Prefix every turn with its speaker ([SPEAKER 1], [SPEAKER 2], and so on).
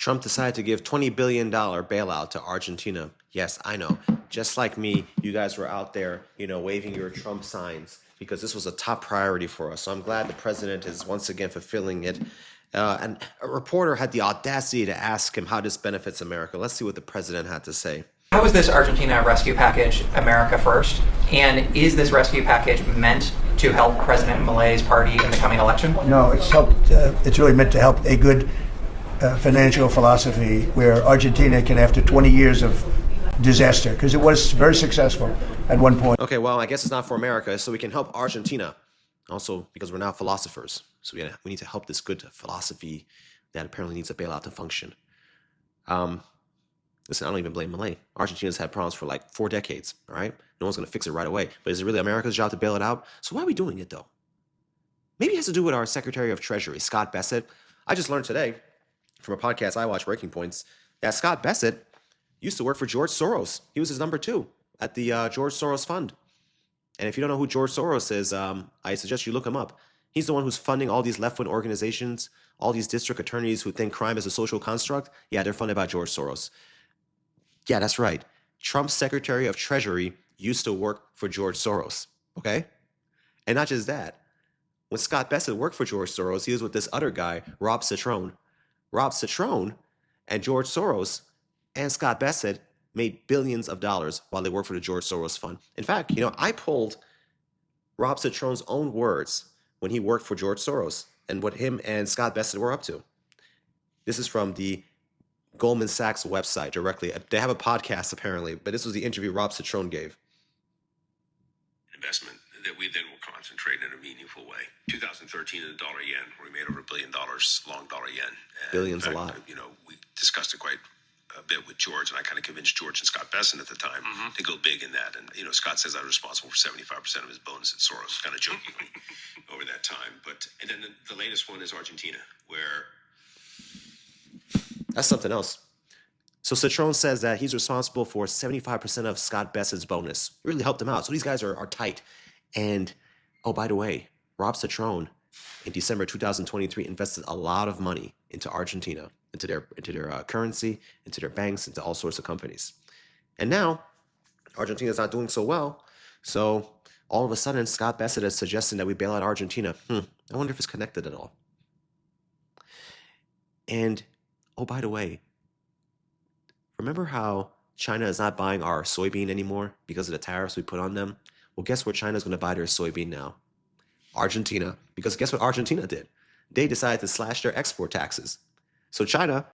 [SPEAKER 1] Trump decided to give $20 billion bailout to Argentina. Yes, I know. Just like me, you guys were out there, waving your Trump signs because this was a top priority for us. So I'm glad the president is once again fulfilling it. And a reporter had the audacity to ask him how this benefits America. Let's see what the president had to say.
[SPEAKER 2] How is this Argentina rescue package America first? And is this rescue package meant to help President Milei's party in the coming election?
[SPEAKER 3] No, it's really meant to help a good financial philosophy where Argentina can, after 20 years of disaster, because it was very successful at one point.
[SPEAKER 1] Okay, well, I guess it's not for America, so we can help Argentina. Also, because we're not philosophers. So we need to help this good philosophy that apparently needs a bailout to function. Listen, I don't even blame Milei. Argentina's had problems for like 4 decades, all right? No one's going to fix it right away. But is it really America's job to bail it out? So why are we doing it, though? Maybe it has to do with our Secretary of Treasury, Scott Bessett. I just learned today from a podcast I watch, Breaking Points, that Scott Bessett used to work for George Soros. He was his number 2 at the George Soros Fund. And if you don't know who George Soros is, I suggest you look him up. He's the one who's funding all these left-wing organizations, all these district attorneys who think crime is a social construct. Yeah, they're funded by George Soros. Yeah, that's right. Trump's Secretary of Treasury used to work for George Soros, okay? And not just that. When Scott Bessett worked for George Soros, he was with this other guy, Rob Citrone. Rob Citrone and George Soros and Scott Bessett made billions of dollars while they worked for the George Soros Fund. In fact, I pulled Rob Citrone's own words when he worked for George Soros and what him and Scott Bessett were up to. This is from the Goldman Sachs website directly. They have a podcast apparently, but this was the interview Rob Citrone gave.
[SPEAKER 4] Investment that we then will concentrate in a meaningful way. 2013 in the dollar yen, where we made over $1 billion long dollar yen. And
[SPEAKER 1] Billions,
[SPEAKER 4] in fact,
[SPEAKER 1] a lot.
[SPEAKER 4] We discussed it quite a bit with George, and I kind of convinced George and Scott Bessett at the time to go big in that. And Scott says I was responsible for 75% of his bonus at Soros, kind of jokingly over that time. And then the latest one is Argentina, where
[SPEAKER 1] that's something else. So Citrone says that he's responsible for 75% of Scott Bessett's bonus. It really helped him out. So these guys are tight. And, oh, by the way, Rob Citrone in December 2023 invested a lot of money into Argentina, into their currency, into their banks, into all sorts of companies. And now Argentina's not doing so well. So all of a sudden, Scott Bessett is suggesting that we bail out Argentina. I wonder if it's connected at all. And, oh, by the way, remember how China is not buying our soybean anymore because of the tariffs we put on them? Well, guess where China's going to buy their soybean now? Argentina. Because guess what Argentina did? They decided to slash their export taxes. So China